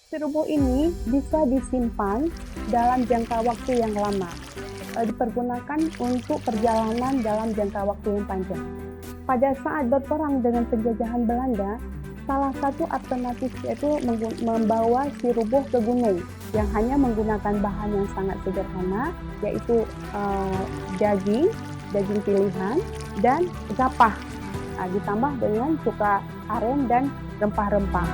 Serubo ini bisa disimpan dalam jangka waktu yang lama, dipergunakan untuk perjalanan dalam jangka waktu yang panjang. Pada saat berperang dengan penjajahan Belanda, salah satu alternatif yaitu membawa sirubo ke gunung yang hanya menggunakan bahan yang sangat sederhana, yaitu daging pilihan, dan gapah, ditambah dengan cuka aren dan rempah-rempah.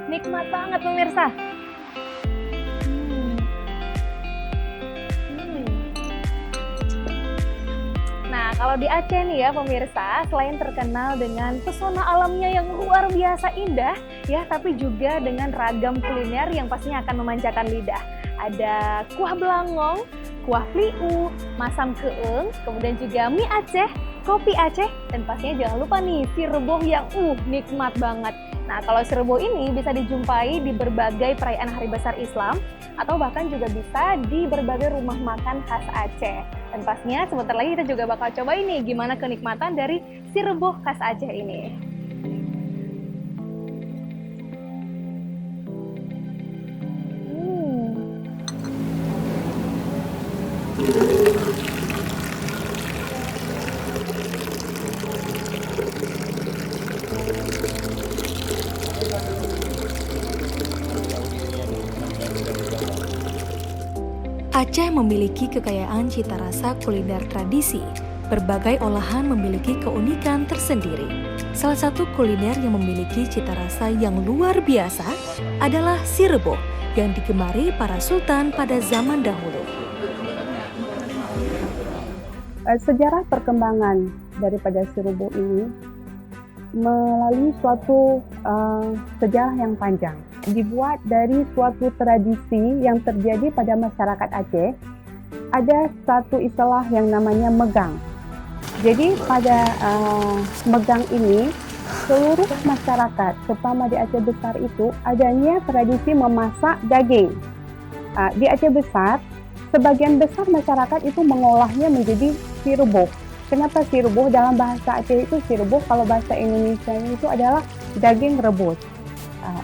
Nikmat banget pemirsa. Nah, kalau di Aceh nih ya pemirsa, selain terkenal dengan pesona alamnya yang luar biasa indah ya, tapi juga dengan ragam kuliner yang pastinya akan memanjakan lidah. Ada kuah belangong, kuah pliu, masam keeng, kemudian juga mie Aceh, kopi Aceh, dan pastinya jangan lupa nih si rebung yang nikmat banget. Nah, kalau serbo ini bisa dijumpai di berbagai perayaan hari besar Islam atau bahkan juga bisa di berbagai rumah makan khas Aceh. Dan pastinya sebentar lagi kita juga bakal coba ini gimana kenikmatan dari si rebung khas Aceh ini. Aceh memiliki kekayaan cita rasa kuliner tradisi. Berbagai olahan memiliki keunikan tersendiri. Salah satu kuliner yang memiliki cita rasa yang luar biasa adalah si rebung yang digemari para sultan pada zaman dahulu. Sejarah perkembangan daripada si rebung ini melalui suatu sejarah yang panjang. Dibuat dari suatu tradisi yang terjadi pada masyarakat Aceh. Ada satu istilah yang namanya megang. Jadi pada megang ini, seluruh masyarakat, terutama di Aceh Besar itu, adanya tradisi memasak daging. Di Aceh Besar, sebagian besar masyarakat itu mengolahnya menjadi siruboh. Kenapa siruboh? Dalam bahasa Aceh itu siruboh, kalau bahasa Indonesia itu adalah daging rebus.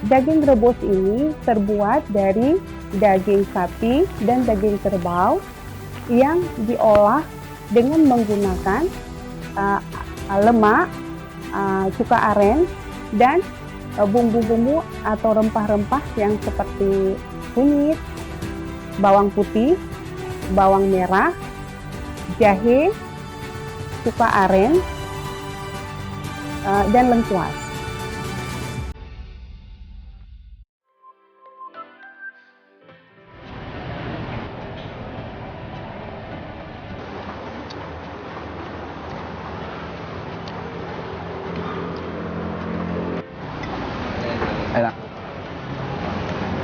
Daging rebus ini terbuat dari daging sapi dan daging kerbau yang diolah dengan menggunakan lemak, cuka aren, dan bumbu-bumbu atau rempah-rempah yang seperti kunyit, bawang putih, bawang merah, jahe, cuka aren, dan lengkuas. Enak.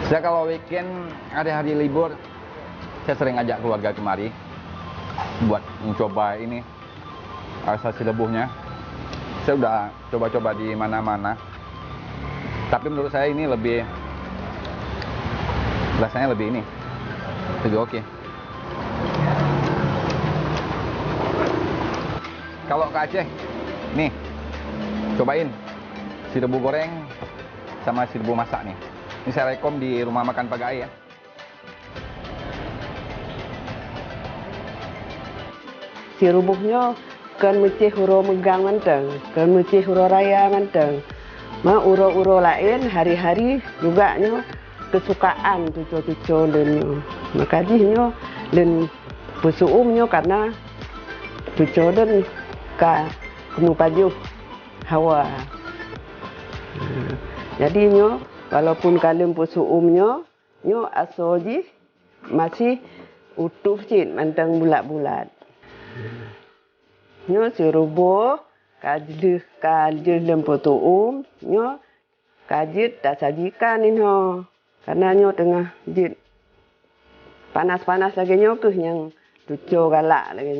Saya kalau weekend hari-hari libur, saya sering ajak keluarga kemari buat mencoba ini rasa si rebungnya. Saya udah coba-coba di mana-mana, tapi menurut saya ini rasanya lebih oke. Kalau ke Aceh, nih cobain si rebung goreng sama si rebung masak nih. Ini saya rekom di rumah makan Pagai ya. Si rebungnya kan mecih huro megang menteng, kan mecih huro raya menteng. Ma uro-uro lain hari-hari juga kesukaan cucu-cucu dan makanya dan bersuumnya karena cucu dan kamu paju hawa. Jadi walaupun kalian bersuumnya asoji masih utuh sih mantang bulat-bulat. Si rubuh kajih lemput kajit tak sajikan ini karena tengah jit panas-panas lagi ke yang tujuh galak lagi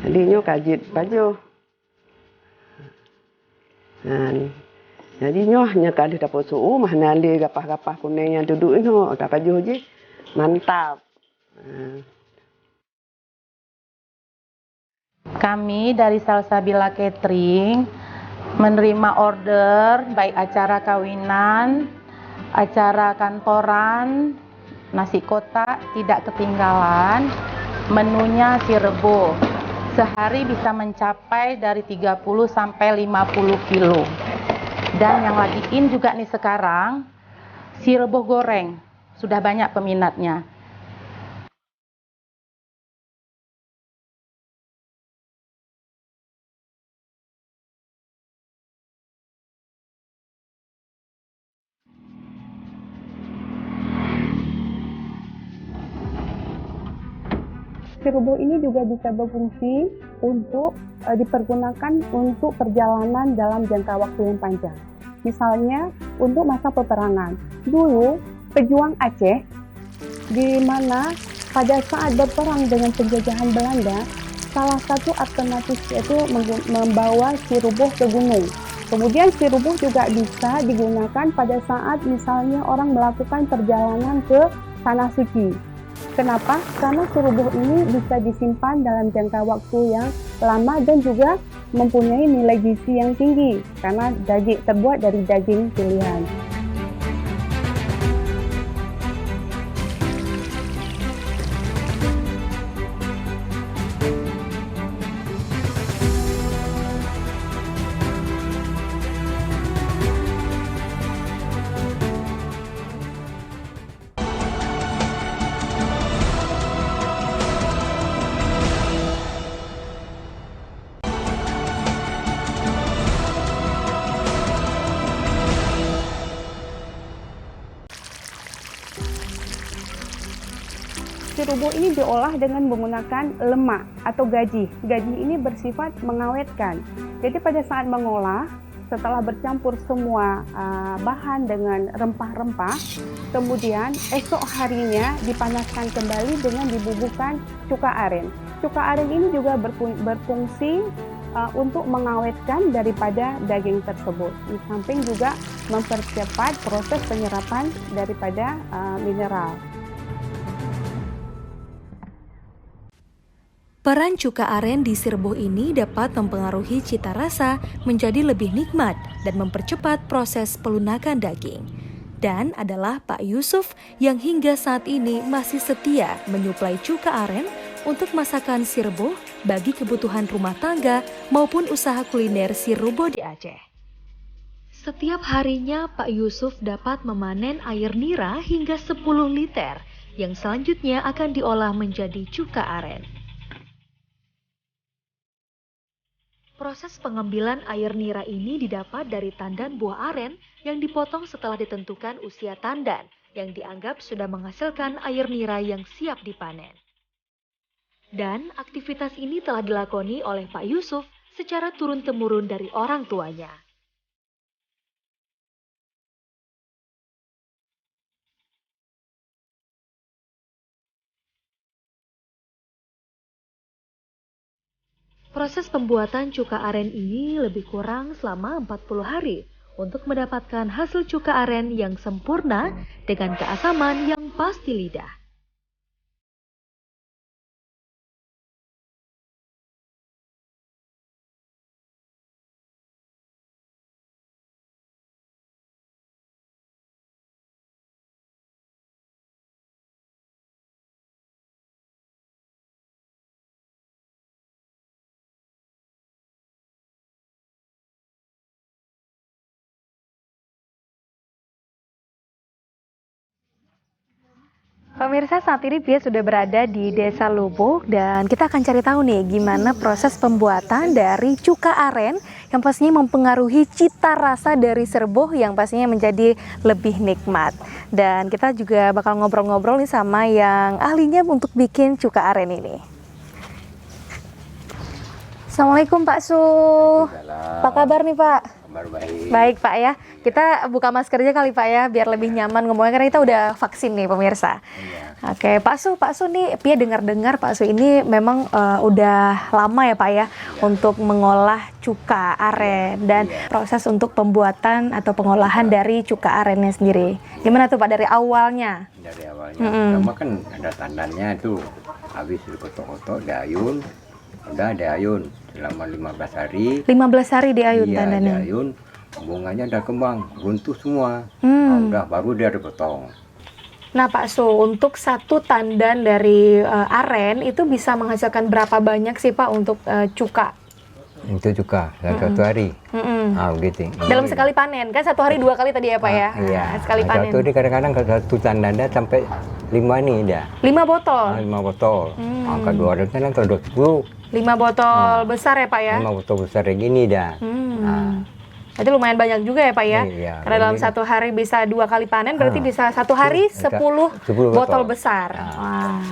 jadi kajit baju jadi hanya kali dapat suhu mana li gapah-gapah kuning yang duduk ini tak baju je mantap. Kami dari Salsabila Catering menerima order baik acara kawinan, acara kantoran, nasi kotak tidak ketinggalan, menunya si rebo. Sehari bisa mencapai dari 30 sampai 50 kilo. Dan yang lagi in juga nih sekarang, si rebo goreng. Sudah banyak peminatnya. Si rubuh ini juga bisa berfungsi untuk dipergunakan untuk perjalanan dalam jangka waktu yang panjang. Misalnya untuk masa peperangan. Dulu pejuang Aceh di mana pada saat berperang dengan penjajahan Belanda, salah satu alternatif yaitu membawa si rubuh ke gunung. Kemudian si rubuh juga bisa digunakan pada saat misalnya orang melakukan perjalanan ke tanah suci. Kenapa? Karena si rubuh ini bisa disimpan dalam jangka waktu yang lama dan juga mempunyai nilai gizi yang tinggi karena terbuat dari daging pilihan. Si rubuh ini diolah dengan menggunakan lemak atau gaji. Gaji ini bersifat mengawetkan. Jadi pada saat mengolah, setelah bercampur semua bahan dengan rempah-rempah, kemudian esok harinya dipanaskan kembali dengan dibubuhkan cuka aren. Cuka aren ini juga berfungsi untuk mengawetkan daripada daging tersebut. Di samping juga mempercepat proses penyerapan daripada mineral. Peran cuka aren di si rebuh ini dapat mempengaruhi cita rasa menjadi lebih nikmat dan mempercepat proses pelunakan daging. Dan adalah Pak Yusuf yang hingga saat ini masih setia menyuplai cuka aren untuk masakan si rebuh bagi kebutuhan rumah tangga maupun usaha kuliner si rebuh di Aceh. Setiap harinya Pak Yusuf dapat memanen air nira hingga 10 liter yang selanjutnya akan diolah menjadi cuka aren. Proses pengambilan air nira ini didapat dari tandan buah aren yang dipotong setelah ditentukan usia tandan yang dianggap sudah menghasilkan air nira yang siap dipanen. Dan aktivitas ini telah dilakoni oleh Pak Yusuf secara turun-temurun dari orang tuanya. Proses pembuatan cuka aren ini lebih kurang selama 40 hari untuk mendapatkan hasil cuka aren yang sempurna dengan keasaman yang pas di lidah. Pemirsa, saat ini Pia sudah berada di Desa Lubuk dan kita akan cari tahu nih gimana proses pembuatan dari cuka aren yang pastinya mempengaruhi cita rasa dari serboh yang pastinya menjadi lebih nikmat. Dan kita juga bakal ngobrol-ngobrol nih sama yang ahlinya untuk bikin cuka aren ini. Assalamualaikum Pak Su. Apa kabar nih Pak? Kabar baik. Baik Pak ya, kita buka maskernya kali Pak ya, biar lebih nyaman ngomongnya karena kita udah vaksin nih pemirsa. Iya. Oke, Pak Su nih, Pia dengar-dengar Pak Su ini memang udah lama ya Pak ya untuk mengolah cuka aren dan proses untuk pembuatan atau pengolahan dari cuka arennya sendiri. Gimana tuh Pak dari awalnya? Dari awalnya, pertama kan ada tandannya tuh, habis dikotok-kotok, diayun, udah diayun selama 15 hari. 15 hari diayun Iya, tandannya. diayun, bunganya udah kembang, runtuh semua. Hmm. Udah baru dia dipotong. Nah Pak Su, untuk satu tandan dari aren itu bisa menghasilkan berapa banyak sih Pak untuk cuka? Itu juga satu hari. Begitu. Dalam sekali panen, kan satu hari 2 kali tadi ya Pak ya? Iya. Nah, sekali panen. Satu ini kadang-kadang satu tandan dia sampai 5 nih dia. 5 botol? 5 botol. Angka 2 hari kan kalau 10. 5 botol besar ya Pak ya? 5 botol besar kayak gini dah. Itu lumayan banyak juga ya Pak ya? Iya, Karena dalam satu hari bisa 2 kali panen, berarti bisa satu hari 10 botol besar. Wah.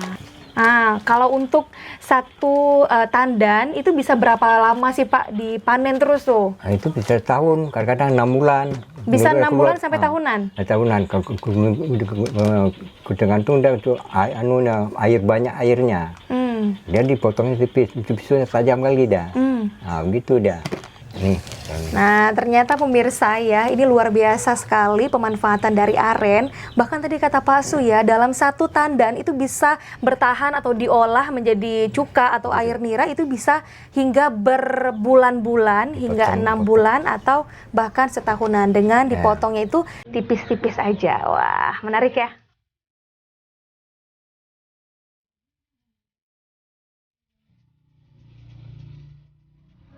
Nah, kalau untuk satu tandan itu bisa berapa lama sih Pak dipanen terus tuh? Nah, itu bisa tahun, kadang-kadang 6 bulan. Bisa 6 bulan sampai tahunan? Tahunan, tergantung itu air banyak airnya. Dia dipotongnya tipis, pisaunya tajam kali dah. Nah, begitu dah. Nih. Nah, ternyata pemirsa ya, ini luar biasa sekali pemanfaatan dari aren. Bahkan tadi kata Pak Su ya, dalam satu tandan itu bisa bertahan atau diolah menjadi cuka atau air nira itu bisa hingga berbulan-bulan, hingga 6 bulan atau bahkan setahunan dengan dipotongnya itu tipis-tipis aja. Wah, menarik ya.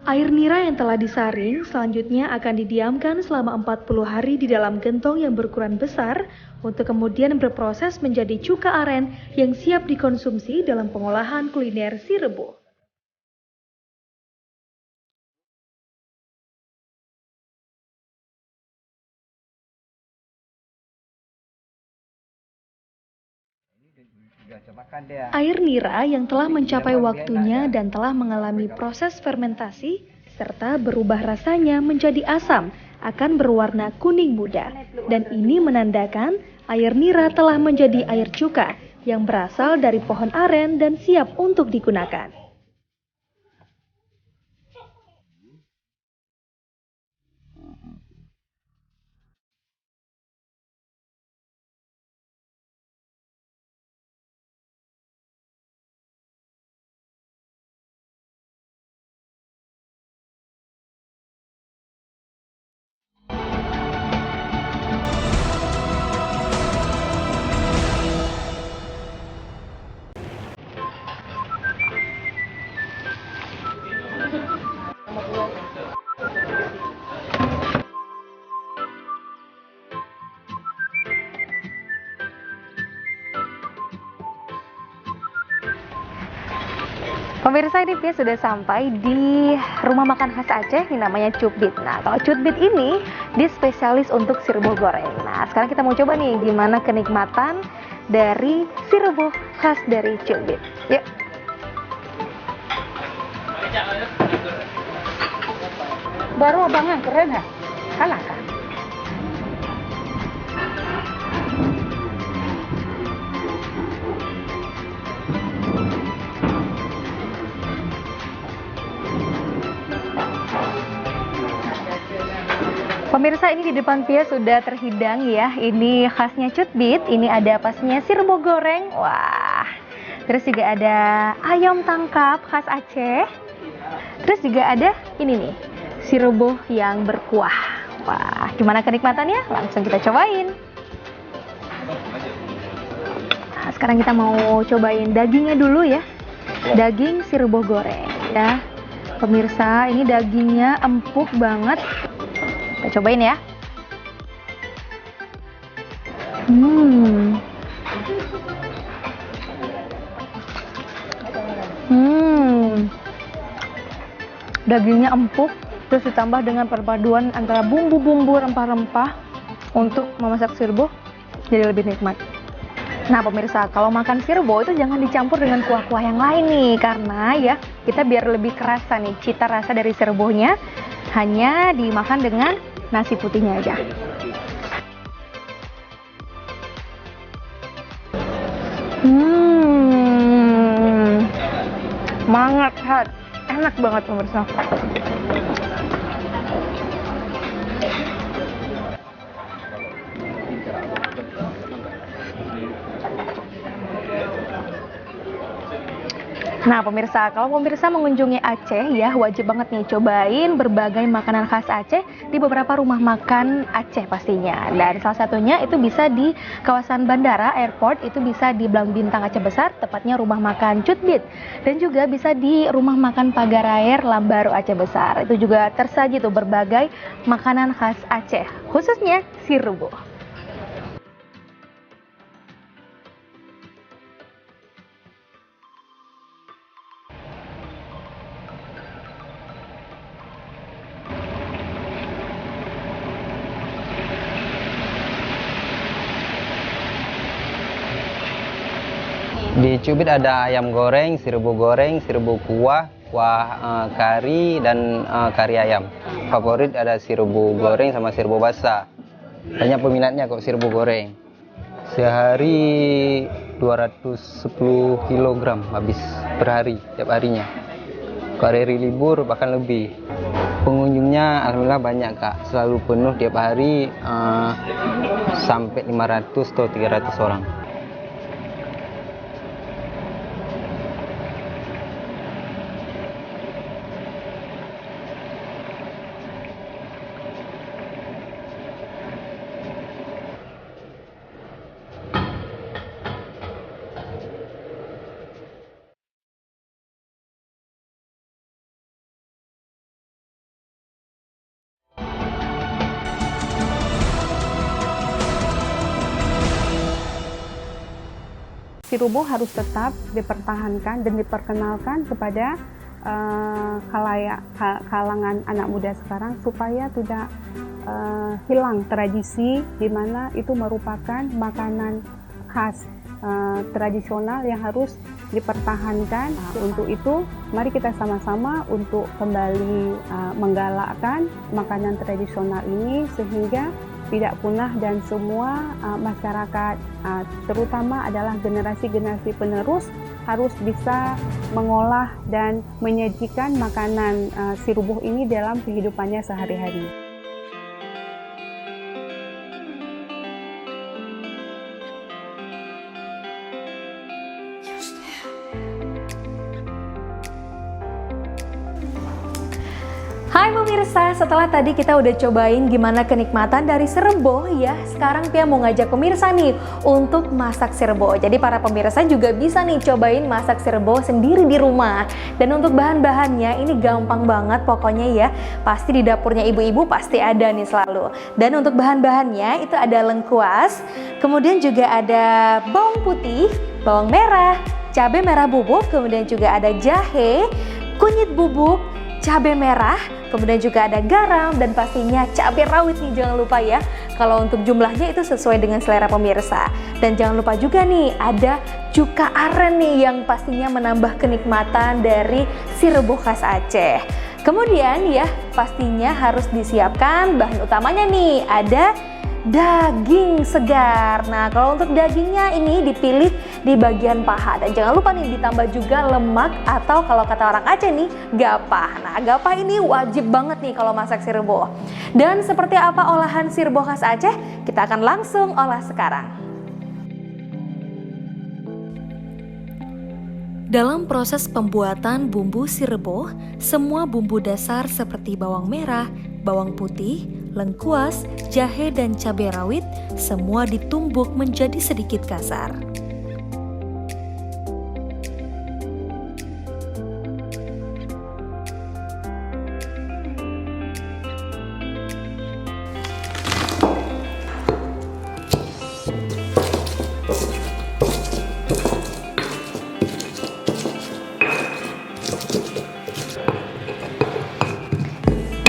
Air nira yang telah disaring selanjutnya akan didiamkan selama 40 hari di dalam gentong yang berukuran besar untuk kemudian berproses menjadi cuka aren yang siap dikonsumsi dalam pengolahan kuliner si Rebo. Air nira yang telah mencapai waktunya dan telah mengalami proses fermentasi serta berubah rasanya menjadi asam akan berwarna kuning muda. Dan ini menandakan air nira telah menjadi air cuka yang berasal dari pohon aren dan siap untuk digunakan. Pemirsa, ini Pia sudah sampai di rumah makan khas Aceh yang namanya Cutbit. Nah, kalau Cutbit ini dia spesialis untuk si rebus goreng. Nah, sekarang kita mau coba nih gimana kenikmatan dari si rebus khas dari Cutbit. Yuk. Baru abangnya keren ya? Kalah kan? Pemirsa, ini di depan Pia sudah terhidang ya. Ini khasnya Cutbit. Ini ada pastinya si rebus goreng. Wah. Terus juga ada ayam tangkap khas Aceh. Terus juga ada ini nih, si rebus yang berkuah. Wah, gimana kenikmatannya? Langsung kita cobain. Nah, sekarang kita mau cobain dagingnya dulu ya. Daging si rebus goreng ya. Pemirsa, ini dagingnya empuk banget. Kita cobain ya. Dagingnya empuk, terus ditambah dengan perpaduan antara bumbu-bumbu rempah-rempah untuk memasak sirbo, jadi lebih nikmat. Nah pemirsa, kalau makan sirbo itu jangan dicampur dengan kuah-kuah yang lain nih, karena ya kita biar lebih kerasa nih cita rasa dari sirbonya, hanya dimakan dengan nasi putihnya aja. Banget sehat, enak banget pemirsa. Nah pemirsa, kalau pemirsa mengunjungi Aceh ya wajib banget nih cobain berbagai makanan khas Aceh di beberapa rumah makan Aceh pastinya. Dan salah satunya itu bisa di kawasan bandara, airport, itu bisa di Blang Bintang Aceh Besar, tepatnya rumah makan Cutbit. Dan juga bisa di rumah makan Pagarair Lambaru Aceh Besar. Itu juga tersaji tuh berbagai makanan khas Aceh, khususnya sirbo. Di Cubit ada ayam goreng, sirbo kuah, kari, dan kari ayam. Favorit ada sirbo goreng sama sirbo basah. Banyak peminatnya kok sirbo goreng. Sehari 210 kg habis per hari, tiap harinya. Kalau hari libur bahkan lebih. Pengunjungnya alhamdulillah banyak kak, selalu penuh tiap hari sampai 500 atau 300 orang. Sirbo harus tetap dipertahankan dan diperkenalkan kepada kalangan anak muda sekarang supaya tidak hilang tradisi di mana itu merupakan makanan khas tradisional yang harus dipertahankan. Untuk itu, mari kita sama-sama untuk kembali menggalakkan makanan tradisional ini sehingga tidak punah dan semua masyarakat, terutama adalah generasi-generasi penerus, harus bisa mengolah dan menyajikan makanan sirbo ini dalam kehidupannya sehari-hari. Hai pemirsa, setelah tadi kita udah cobain gimana kenikmatan dari sirbo ya, sekarang Pia mau ngajak pemirsa nih untuk masak sirbo. Jadi para pemirsa juga bisa nih cobain masak sirbo sendiri di rumah. Dan untuk bahan-bahannya ini gampang banget pokoknya ya, pasti di dapurnya ibu-ibu pasti ada nih selalu. Dan untuk bahan-bahannya itu ada lengkuas, kemudian juga ada bawang putih, bawang merah, cabai merah bubuk, kemudian juga ada jahe, kunyit bubuk, cabai merah, kemudian juga ada garam dan pastinya cabai rawit nih, jangan lupa ya. Kalau untuk jumlahnya itu sesuai dengan selera pemirsa. Dan jangan lupa juga nih ada cuka aren nih yang pastinya menambah kenikmatan dari sirbo khas Aceh. Kemudian ya pastinya harus disiapkan bahan utamanya nih, ada daging segar. Nah kalau untuk dagingnya ini dipilih di bagian paha dan jangan lupa nih ditambah juga lemak atau kalau kata orang Aceh nih gapah. Nah gapah ini wajib banget nih kalau masak sirbo. Dan seperti apa olahan sirbo khas Aceh? Kita akan langsung olah sekarang. Dalam proses pembuatan bumbu sirbo, semua bumbu dasar seperti bawang merah, bawang putih, lengkuas, jahe, dan cabai rawit semua ditumbuk menjadi sedikit kasar.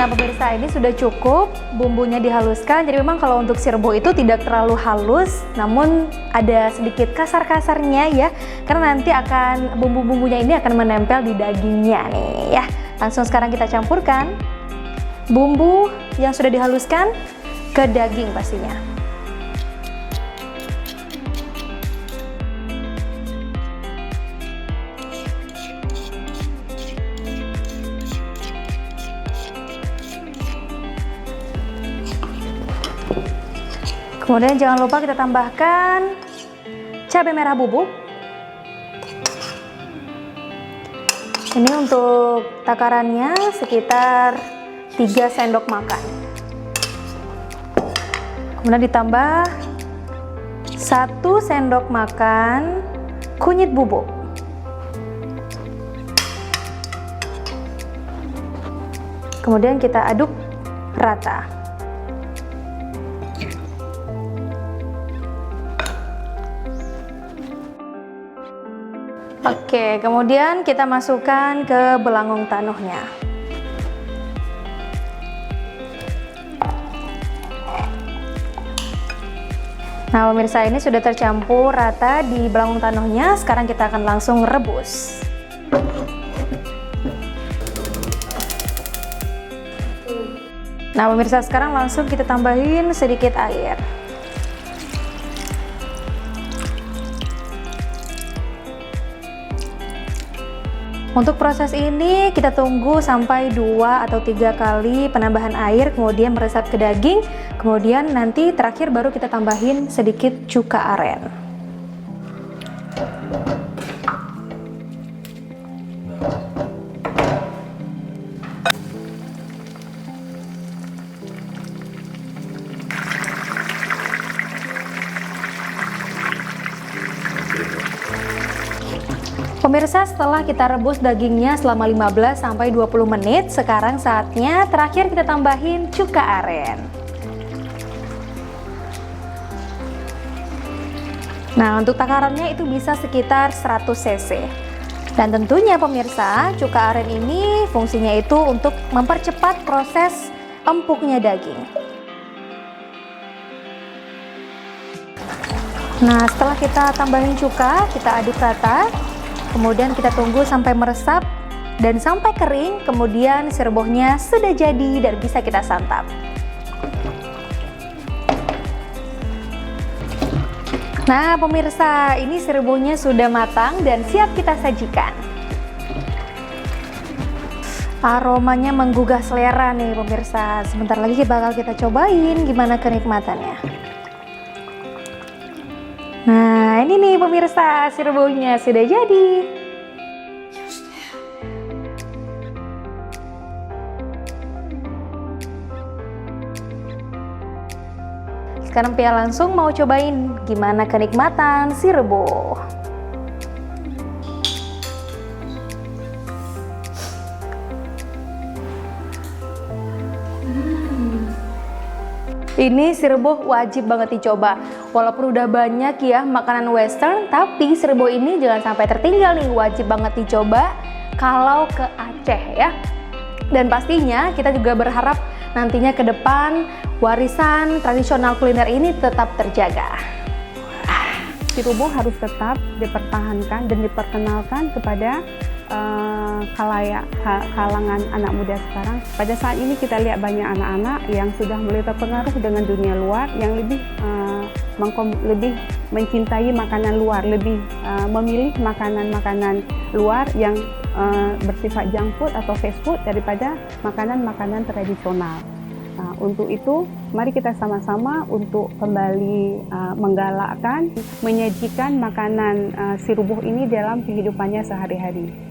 Nah pemirsa, ini sudah cukup bumbunya dihaluskan. Jadi memang kalau untuk sirbo itu tidak terlalu halus, namun ada sedikit kasar-kasarnya ya, karena nanti akan bumbu-bumbunya ini akan menempel di dagingnya nih ya. Langsung sekarang kita campurkan bumbu yang sudah dihaluskan ke daging pastinya. Kemudian jangan lupa kita tambahkan cabai merah bubuk. Ini untuk takarannya sekitar 3 sendok makan. Kemudian ditambah 1 sendok makan kunyit bubuk. Kemudian kita aduk rata. Oke, kemudian kita masukkan ke belangung tanuhnya. Nah pemirsa, ini sudah tercampur rata di belangung tanuhnya. Sekarang kita akan langsung rebus. Nah pemirsa, sekarang langsung kita tambahin sedikit air. Untuk proses ini kita tunggu sampai 2 atau 3 kali penambahan air, kemudian meresap ke daging, kemudian nanti terakhir baru kita tambahin sedikit cuka aren. Pemirsa, setelah kita rebus dagingnya selama 15 sampai 20 menit, sekarang saatnya terakhir kita tambahin cuka aren. Nah, untuk takarannya itu bisa sekitar 100 cc. Dan tentunya pemirsa, cuka aren ini fungsinya itu untuk mempercepat proses empuknya daging. Nah, setelah kita tambahin cuka, kita aduk rata. Kemudian kita tunggu sampai meresap dan sampai kering, kemudian sirbohnya sudah jadi dan bisa kita santap. Nah pemirsa, ini sirbohnya sudah matang dan siap kita sajikan. Aromanya menggugah selera nih pemirsa. Sebentar lagi bakal kita cobain gimana kenikmatannya. Nah ini nih pemirsa, sirbohnya sudah jadi. Sekarang Pia langsung mau cobain gimana kenikmatan sirbo. Ini sirbo wajib banget dicoba. Walaupun udah banyak ya makanan western, tapi sirbo ini jangan sampai tertinggal nih, wajib banget dicoba kalau ke Aceh ya. Dan pastinya kita juga berharap nantinya ke depan warisan tradisional kuliner ini tetap terjaga. Sirbo harus tetap dipertahankan dan diperkenalkan kepada kalangan anak muda sekarang. Pada saat ini kita lihat banyak anak-anak yang sudah mulai terpengaruh dengan dunia luar, yang lebih mencintai makanan luar, lebih memilih makanan-makanan luar yang bersifat junk food atau fast food daripada makanan-makanan tradisional. Nah, untuk itu, mari kita sama-sama untuk kembali menggalakkan, menyajikan makanan sirbo ini dalam kehidupannya sehari-hari.